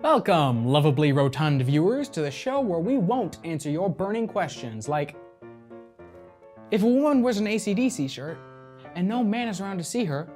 Welcome, lovably rotund viewers, to the show where we won't answer your burning questions like, if a woman wears an AC/DC shirt and no man is around to see her,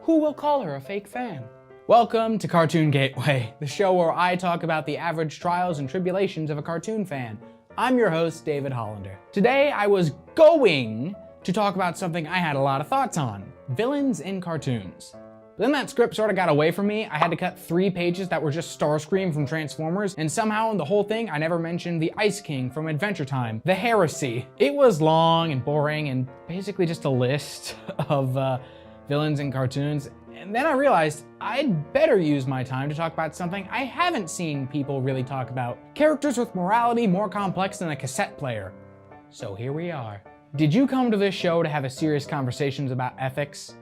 who will call her a fake fan? Welcome to Cartoon Gateway, the show where I talk about the average trials and tribulations of a cartoon fan. I'm your host, David Hollander. Today I was going to talk about something I had a lot of thoughts on: villains in cartoons. But then that script sort of got away from me. I had to cut 3 pages that were just Starscream from Transformers, and somehow in the whole thing I never mentioned the Ice King from Adventure Time, the Heresy. It was long and boring and basically just a list of villains in cartoons. And then I realized I'd better use my time to talk about something I haven't seen people really talk about: characters with morality more complex than a cassette player. So here we are. Did you come to this show to have a serious conversations about ethics?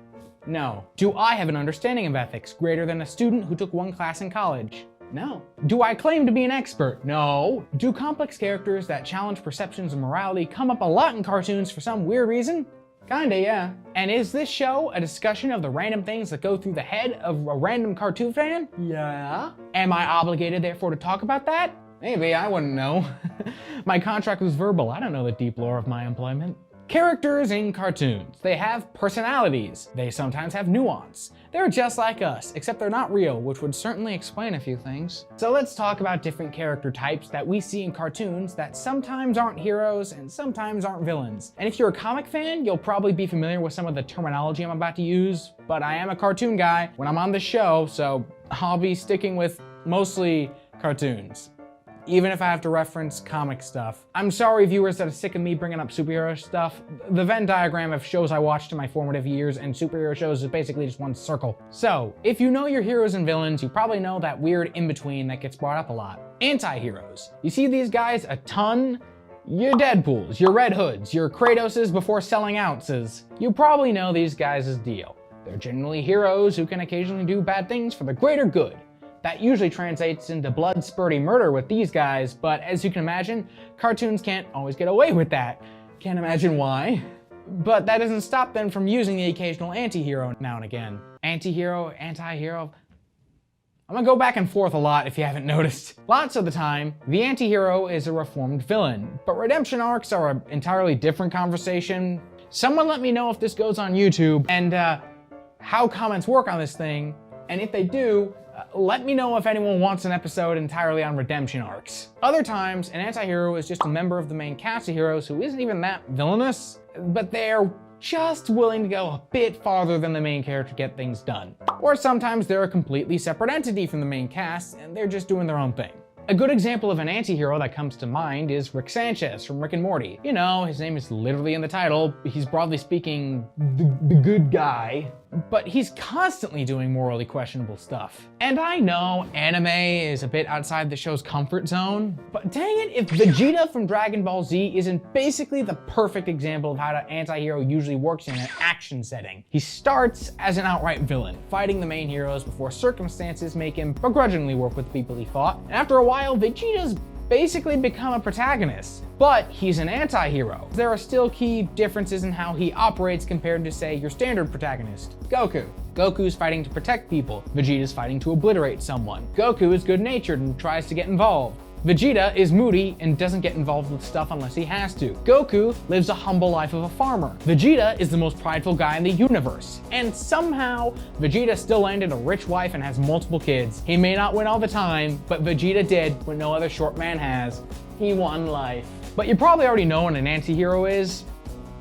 No. Do I have an understanding of ethics greater than a student who took 1 class in college? No. Do I claim to be an expert? No. Do complex characters that challenge perceptions of morality come up a lot in cartoons for some weird reason? Kinda, yeah. And is this show a discussion of the random things that go through the head of a random cartoon fan? Yeah. Am I obligated, therefore, to talk about that? Maybe, I wouldn't know. My contract was verbal. I don't know the deep lore of my employment. Characters in cartoons. They have personalities. They sometimes have nuance. They're just like us, except they're not real, which would certainly explain a few things. So let's talk about different character types that we see in cartoons that sometimes aren't heroes and sometimes aren't villains. And if you're a comic fan, you'll probably be familiar with some of the terminology I'm about to use, but I am a cartoon guy when I'm on the show, so I'll be sticking with mostly cartoons, even if I have to reference comic stuff. I'm sorry, viewers that are sick of me bringing up superhero stuff. The Venn diagram of shows I watched in my formative years and superhero shows is basically just one circle. So, if you know your heroes and villains, you probably know that weird in-between that gets brought up a lot: anti-heroes. You see these guys a ton? Your Deadpools, your Red Hoods, your Kratoses before selling ounces. You probably know these guys' deal. They're generally heroes who can occasionally do bad things for the greater good. That usually translates into blood-spurty murder with these guys, but as you can imagine, cartoons can't always get away with that. Can't imagine why. But that doesn't stop them from using the occasional anti-hero now and again. Anti-hero, anti-hero. I'm gonna go back and forth a lot if you haven't noticed. Lots of the time, the anti-hero is a reformed villain, but redemption arcs are an entirely different conversation. Someone let me know if this goes on YouTube and how comments work on this thing, and if they do, let me know if anyone wants an episode entirely on redemption arcs. Other times, an anti-hero is just a member of the main cast of heroes who isn't even that villainous, but they're just willing to go a bit farther than the main character to get things done. Or sometimes they're a completely separate entity from the main cast, and they're just doing their own thing. A good example of an anti-hero that comes to mind is Rick Sanchez from Rick and Morty. You know, his name is literally in the title. He's broadly speaking the good guy, but he's constantly doing morally questionable stuff. And I know anime is a bit outside the show's comfort zone, but dang it if Vegeta from Dragon Ball Z isn't basically the perfect example of how an anti-hero usually works in an action setting. He starts as an outright villain, fighting the main heroes before circumstances make him begrudgingly work with the people he fought. And after a while, Vegeta's basically become a protagonist, but he's an anti-hero. There are still key differences in how he operates compared to, say, your standard protagonist, Goku. Goku's fighting to protect people. Vegeta's fighting to obliterate someone. Goku is good-natured and tries to get involved. Vegeta is moody and doesn't get involved with stuff unless he has to. Goku lives a humble life of a farmer. Vegeta is the most prideful guy in the universe. And somehow, Vegeta still landed a rich wife and has multiple kids. He may not win all the time, but Vegeta did what no other short man has. He won life. But you probably already know what an anti-hero is.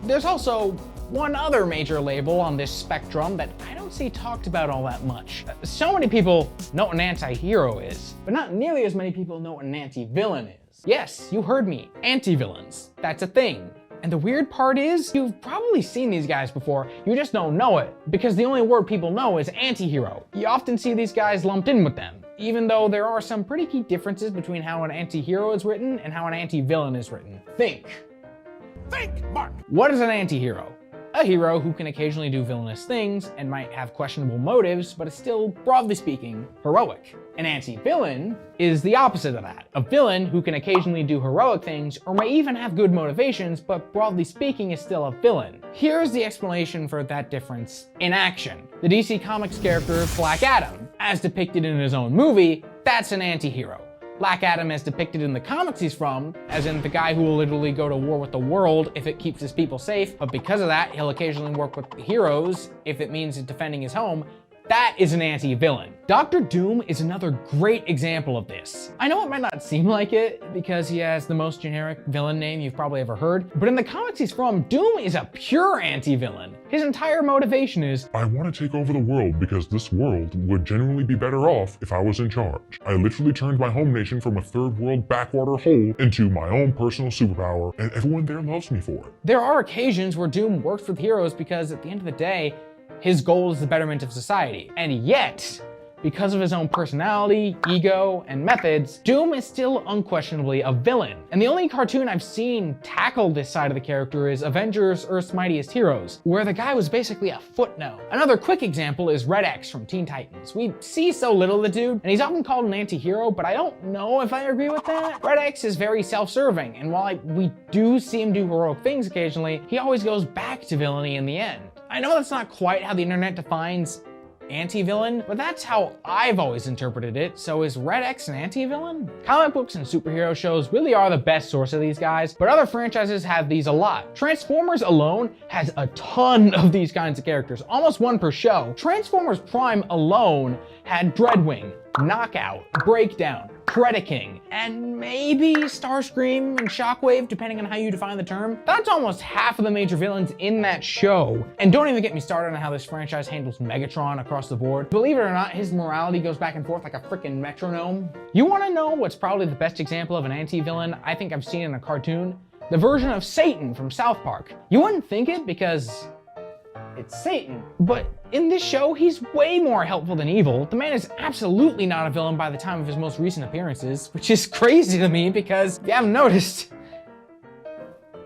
There's also one other major label on this spectrum that I don't see talked about all that much. So many people know what an anti-hero is, but not nearly as many people know what an anti-villain is. Yes, you heard me, anti-villains. That's a thing. And the weird part is, you've probably seen these guys before, you just don't know it, because the only word people know is anti-hero. You often see these guys lumped in with them, even though there are some pretty key differences between how an anti-hero is written and how an anti-villain is written. Think, Mark! What is an anti-hero? A hero who can occasionally do villainous things and might have questionable motives, but is still, broadly speaking, heroic. An anti-villain is the opposite of that. A villain who can occasionally do heroic things or may even have good motivations, but broadly speaking is still a villain. Here's the explanation for that difference in action. The DC Comics character Black Adam, as depicted in his own movie, that's an anti-hero. Black Adam, as depicted in the comics he's from, as in the guy who will literally go to war with the world if it keeps his people safe, but because of that, he'll occasionally work with heroes if it means defending his home, that is an anti-villain. Dr. Doom is another great example of this. I know it might not seem like it because he has the most generic villain name you've probably ever heard, but in the comics he's from, Doom is a pure anti-villain. His entire motivation is, I want to take over the world because this world would genuinely be better off if I was in charge. I literally turned my home nation from a third world backwater hole into my own personal superpower, and everyone there loves me for it. There are occasions where Doom works with heroes because at the end of the day, his goal is the betterment of society. And yet, because of his own personality, ego, and methods, Doom is still unquestionably a villain. And the only cartoon I've seen tackle this side of the character is Avengers: Earth's Mightiest Heroes, where the guy was basically a footnote. Another quick example is Red X from Teen Titans. We see so little of the dude, and he's often called an anti-hero, but I don't know if I agree with that. Red X is very self-serving, and while we do see him do heroic things occasionally, he always goes back to villainy in the end. I know that's not quite how the internet defines anti-villain, but that's how I've always interpreted it. So is Red X an anti-villain? Comic books and superhero shows really are the best source of these guys, but other franchises have these a lot. Transformers alone has a ton of these kinds of characters, almost one per show. Transformers Prime alone had Dreadwing, Knockout, Breakdown, Predaking, and maybe Starscream and Shockwave, depending on how you define the term. That's almost half of the major villains in that show. And don't even get me started on how this franchise handles Megatron across the board. Believe it or not, his morality goes back and forth like a freaking metronome. You wanna know what's probably the best example of an anti-villain I think I've seen in a cartoon? The version of Satan from South Park. You wouldn't think it because it's Satan. But in this show, he's way more helpful than evil. The man is absolutely not a villain by the time of his most recent appearances, which is crazy to me because, if you haven't noticed,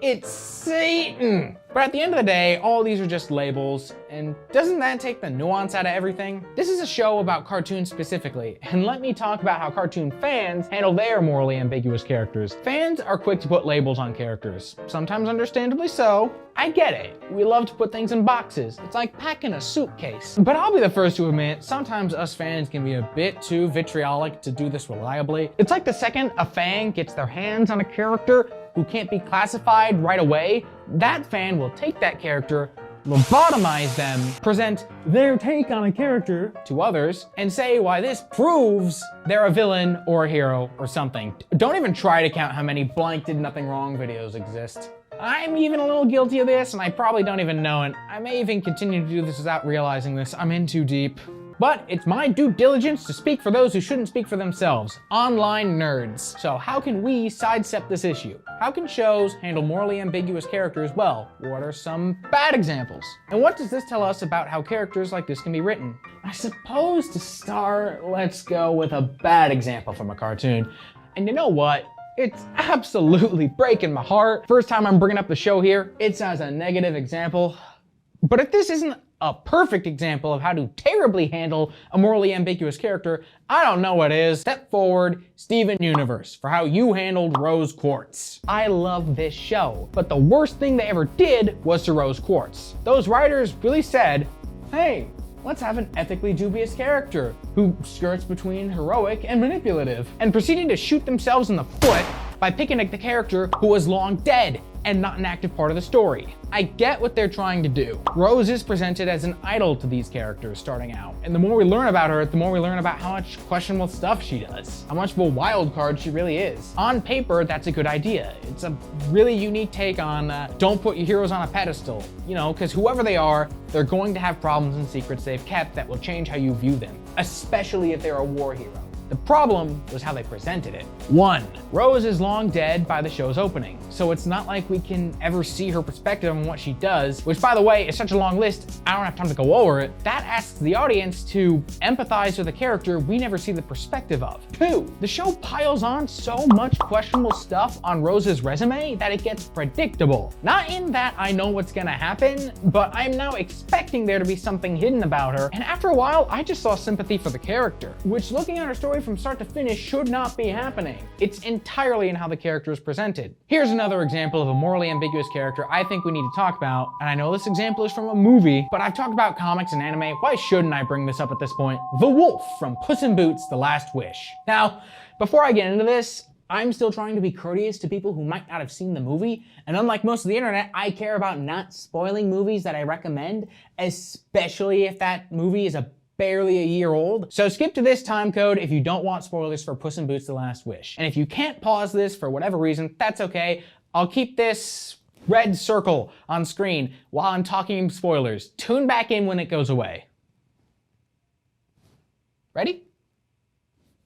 it's Satan. But at the end of the day, all these are just labels, and doesn't that take the nuance out of everything? This is a show about cartoons specifically, and let me talk about how cartoon fans handle their morally ambiguous characters. Fans are quick to put labels on characters, sometimes understandably so. I get it. We love to put things in boxes. It's like packing a suitcase. But I'll be the first to admit, sometimes us fans can be a bit too vitriolic to do this reliably. It's like the second a fan gets their hands on a character who can't be classified right away, that fan will take that character, lobotomize them, present their take on a character to others, and say why this proves they're a villain or a hero or something. Don't even try to count how many blank did nothing wrong videos exist. I'm even a little guilty of this, and I probably don't even know it. I may even continue to do this without realizing this. I'm in too deep. But it's my due diligence to speak for those who shouldn't speak for themselves, online nerds. So how can we sidestep this issue? How can shows handle morally ambiguous characters well? What are some bad examples? And what does this tell us about how characters like this can be written? I suppose to start, let's go with a bad example from a cartoon. And you know what? It's absolutely breaking my heart. First time I'm bringing up the show here, it's as a negative example. But if this isn't a perfect example of how to terribly handle a morally ambiguous character, I don't know what is. Step forward, Steven Universe, for how you handled Rose Quartz. I love this show, but the worst thing they ever did was to Rose Quartz. Those writers really said, hey, let's have an ethically dubious character who skirts between heroic and manipulative, and proceeded to shoot themselves in the foot by picking the character who was long dead and not an active part of the story. I get what they're trying to do. Rose is presented as an idol to these characters starting out, and the more we learn about her, the more we learn about how much questionable stuff she does, how much of a wild card she really is. On paper, that's a good idea. It's a really unique take on don't put your heroes on a pedestal, you know, because whoever they are, they're going to have problems and secrets they've kept that will change how you view them, especially if they're a war hero. The problem was how they presented it. 1. Rose is long dead by the show's opening, so it's not like we can ever see her perspective on what she does, which by the way is such a long list, I don't have time to go over it. That asks the audience to empathize with a character we never see the perspective of. 2. The show piles on so much questionable stuff on Rose's resume that it gets predictable. Not in that I know what's gonna happen, but I'm now expecting there to be something hidden about her, and after a while, I just saw sympathy for the character, which looking at her story story from start to finish should not be happening. It's entirely in how the character is presented. Here's another example of a morally ambiguous character I think we need to talk about, and I know this example is from a movie, but I've talked about comics and anime, why shouldn't I bring this up at this point? The wolf from Puss in Boots: The Last Wish. Now, before I get into this, I'm still trying to be courteous to people who might not have seen the movie, and unlike most of the internet, I care about not spoiling movies that I recommend, especially if that movie is barely a year old. So skip to this time code if you don't want spoilers for Puss in Boots: The Last Wish. And if you can't pause this for whatever reason, that's okay. I'll keep this red circle on screen while I'm talking spoilers. Tune back in when it goes away. Ready?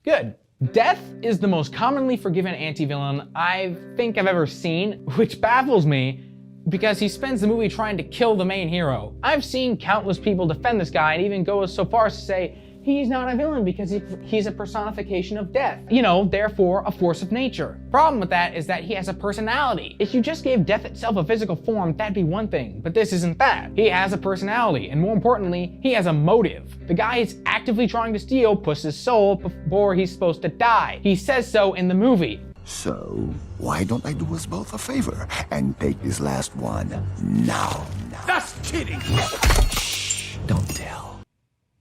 Good. Death is the most commonly forgiven anti-villain I think I've ever seen, which baffles me because he spends the movie trying to kill the main hero. I've seen countless people defend this guy and even go so far as to say he's not a villain because he's a personification of death. You know, therefore a force of nature. Problem with that is that he has a personality. If you just gave death itself a physical form, that'd be one thing, but this isn't that. He has a personality, and more importantly, he has a motive. The guy is actively trying to steal Puss's soul before he's supposed to die. He says so in the movie. So, why don't I do us both a favor and take this last one now? That's kidding! Shh, don't tell.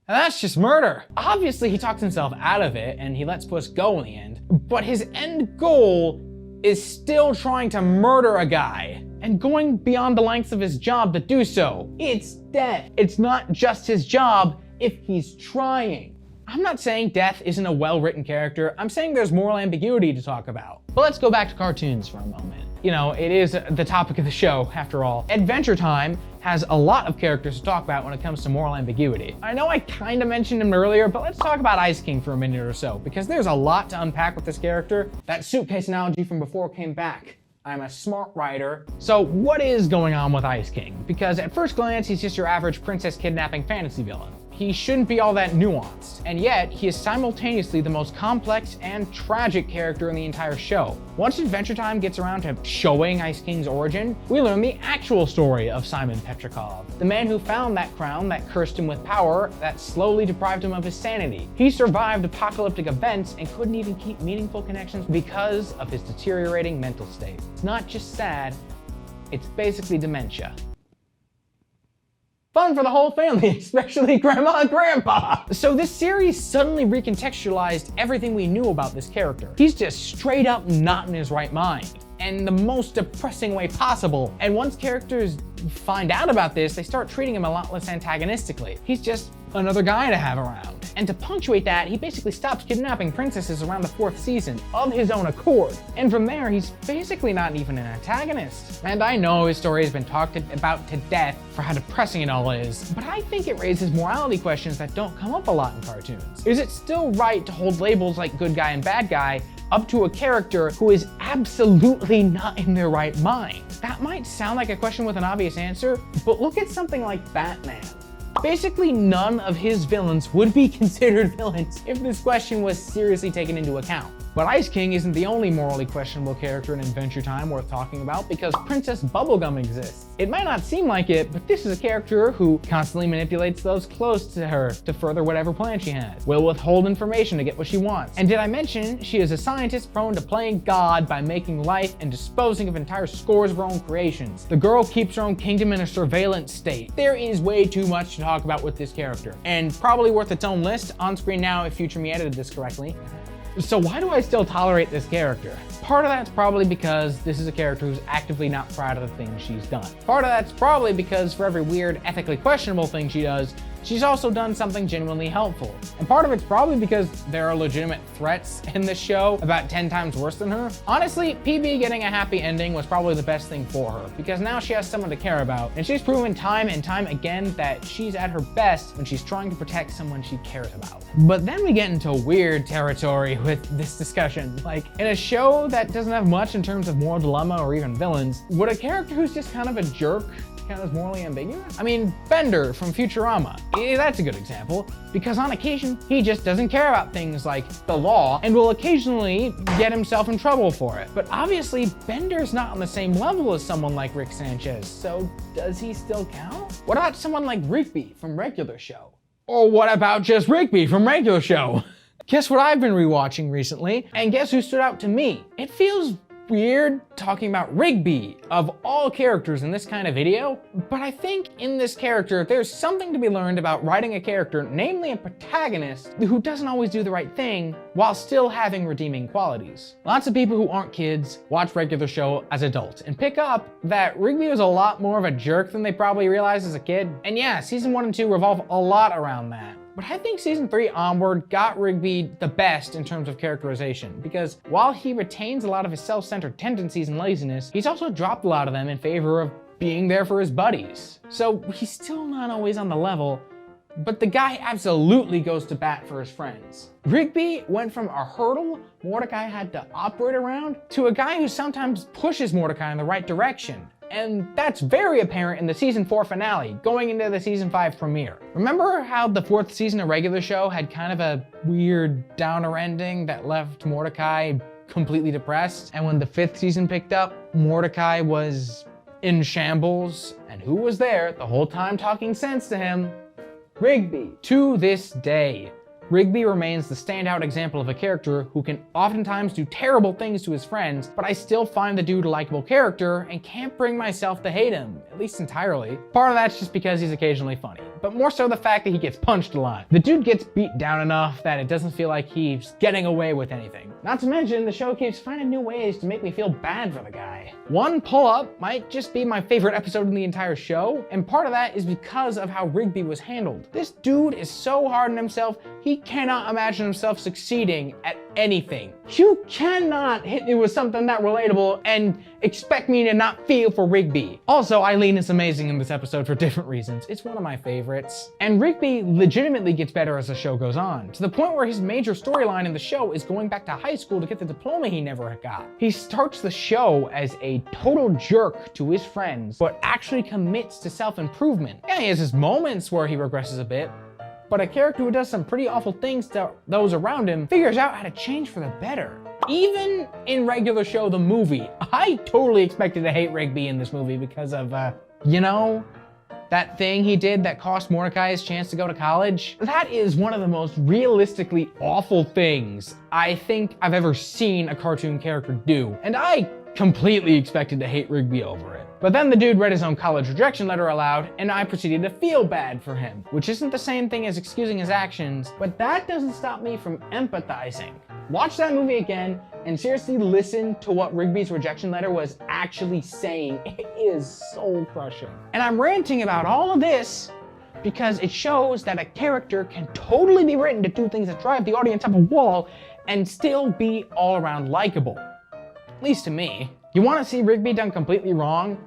And that's just murder. Obviously, he talks himself out of it and he lets Puss go in the end, but his end goal is still trying to murder a guy and going beyond the lengths of his job to do so. It's death. It's not just his job if he's trying. I'm not saying Death isn't a well-written character, I'm saying there's moral ambiguity to talk about. But let's go back to cartoons for a moment. You know, it is the topic of the show, after all. Adventure Time has a lot of characters to talk about when it comes to moral ambiguity. I know I kinda mentioned him earlier, but let's talk about Ice King for a minute or so, because there's a lot to unpack with this character. That suitcase analogy from before came back. I'm a smart writer. So what is going on with Ice King? Because at first glance, he's just your average princess kidnapping fantasy villain. He shouldn't be all that nuanced, and yet he is simultaneously the most complex and tragic character in the entire show. Once Adventure Time gets around to showing Ice King's origin, we learn the actual story of Simon Petrikov, the man who found that crown that cursed him with power that slowly deprived him of his sanity. He survived apocalyptic events and couldn't even keep meaningful connections because of his deteriorating mental state. It's not just sad, it's basically dementia. Fun for the whole family, especially Grandma and Grandpa. So this series suddenly recontextualized everything we knew about this character. He's just straight up not in his right mind, and the most depressing way possible. And once characters find out about this, they start treating him a lot less antagonistically. He's just another guy to have around. And to punctuate that, he basically stops kidnapping princesses around the 4th season of his own accord. And from there, he's basically not even an antagonist. And I know his story has been talked about to death for how depressing it all is, but I think it raises morality questions that don't come up a lot in cartoons. Is it still right to hold labels like good guy and bad guy up to a character who is absolutely not in their right mind? That might sound like a question with an obvious answer, but look at something like Batman. Basically, none of his villains would be considered villains if this question was seriously taken into account. But Ice King isn't the only morally questionable character in Adventure Time worth talking about, because Princess Bubblegum exists. It might not seem like it, but this is a character who constantly manipulates those close to her to further whatever plan she has, will withhold information to get what she wants. And did I mention she is a scientist prone to playing God by making life and disposing of entire scores of her own creations? The girl keeps her own kingdom in a surveillance state. There is way too much to talk about with this character, and probably worth its own list on screen now if Future Me edited this correctly. So why do I still tolerate this character? Part of that's probably because this is a character who's actively not proud of the things she's done. Part of that's probably because for every weird, ethically questionable thing she does, she's also done something genuinely helpful. And part of it's probably because there are legitimate threats in this show about 10 times worse than her. Honestly, PB getting a happy ending was probably the best thing for her, because now she has someone to care about, and she's proven time and time again that she's at her best when she's trying to protect someone she cares about. But then we get into weird territory with this discussion. Like, in a show that doesn't have much in terms of moral dilemma or even villains, would a character who's just kind of a jerk count as morally ambiguous? I mean, Bender from Futurama. That's a good example, because on occasion, he just doesn't care about things like the law and will occasionally get himself in trouble for it. But obviously, Bender's not on the same level as someone like Rick Sanchez, so does he still count? What about someone like Rigby from Regular Show? Or what about just Rigby from Regular Show? Guess what I've been rewatching recently? And guess who stood out to me? It feels weird talking about Rigby, of all characters in this kind of video, but I think in this character there's something to be learned about writing a character, namely a protagonist, who doesn't always do the right thing while still having redeeming qualities. Lots of people who aren't kids watch regular show as adults and pick up that Rigby was a lot more of a jerk than they probably realized as a kid. And yeah, season 1 and 2 revolve a lot around that. But I think season 3 onward got Rigby the best in terms of characterization, because while he retains a lot of his self-centered tendencies and laziness, he's also dropped a lot of them in favor of being there for his buddies. So he's still not always on the level, but the guy absolutely goes to bat for his friends. Rigby went from a hurdle Mordecai had to operate around to a guy who sometimes pushes Mordecai in the right direction. And that's very apparent in the season 4 finale, going into the season 5 premiere. Remember how the 4th season of regular show had kind of a weird downer ending that left Mordecai completely depressed? And when the 5th season picked up, Mordecai was in shambles. And who was there the whole time talking sense to him? Rigby. To this day, Rigby remains the standout example of a character who can oftentimes do terrible things to his friends, but I still find the dude a likable character and can't bring myself to hate him, at least entirely. Part of that's just because he's occasionally funny, but more so the fact that he gets punched a lot. The dude gets beat down enough that it doesn't feel like he's getting away with anything. Not to mention, the show keeps finding new ways to make me feel bad for the guy. One pull-up might just be my favorite episode in the entire show, and part of that is because of how Rigby was handled. This dude is so hard on himself, he cannot imagine himself succeeding at anything. You cannot hit me with something that relatable and expect me to not feel for Rigby. Also, Eileen is amazing in this episode for different reasons. It's one of my favorites. And Rigby legitimately gets better as the show goes on, to the point where his major storyline in the show is going back to high school to get the diploma he never got. He starts the show as a total jerk to his friends, but actually commits to self-improvement. Yeah, he has his moments where he regresses a bit, but a character who does some pretty awful things to those around him figures out how to change for the better. Even in regular show, the movie, I totally expected to hate Rigby in this movie because of, you know, that thing he did that cost Mordecai his chance to go to college. That is one of the most realistically awful things I think I've ever seen a cartoon character do. And I completely expected to hate Rigby over it. But then the dude read his own college rejection letter aloud, and I proceeded to feel bad for him, which isn't the same thing as excusing his actions, but that doesn't stop me from empathizing. Watch that movie again, and seriously listen to what Rigby's rejection letter was actually saying. It is soul crushing. And I'm ranting about all of this because it shows that a character can totally be written to do things that drive the audience up a wall and still be all around likable. At least to me. You want to see Rigby done completely wrong?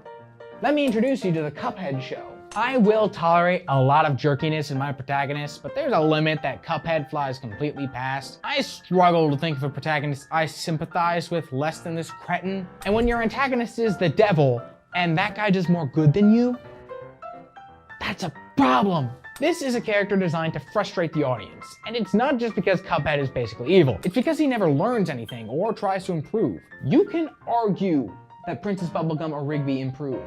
Let me introduce you to the Cuphead show. I will tolerate a lot of jerkiness in my protagonist, but there's a limit that Cuphead flies completely past. I struggle to think of a protagonist I sympathize with less than this cretin. And when your antagonist is the devil, and that guy does more good than you, that's a problem. This is a character designed to frustrate the audience, and it's not just because Cuphead is basically evil. It's because he never learns anything or tries to improve. You can argue that Princess Bubblegum or Rigby improve.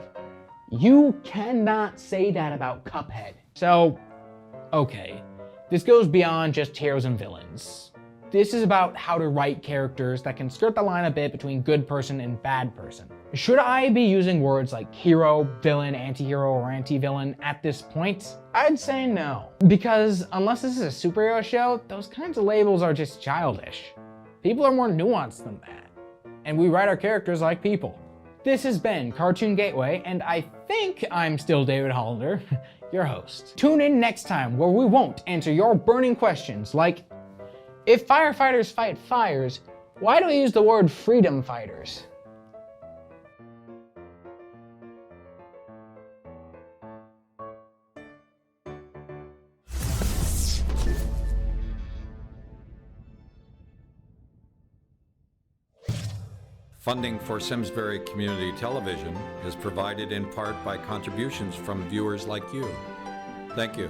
You cannot say that about Cuphead. So, okay, this goes beyond just heroes and villains. This is about how to write characters that can skirt the line a bit between good person and bad person. Should I be using words like hero, villain, anti-hero, or anti-villain at this point? I'd say no. Because unless this is a superhero show, those kinds of labels are just childish. People are more nuanced than that. And we write our characters like people. This has been Cartoon Gateway, and I think I'm still David Hollander, your host. Tune in next time where we won't answer your burning questions like, if firefighters fight fires, why do we use the word freedom fighters? Funding for Simsbury Community Television is provided in part by contributions from viewers like you. Thank you.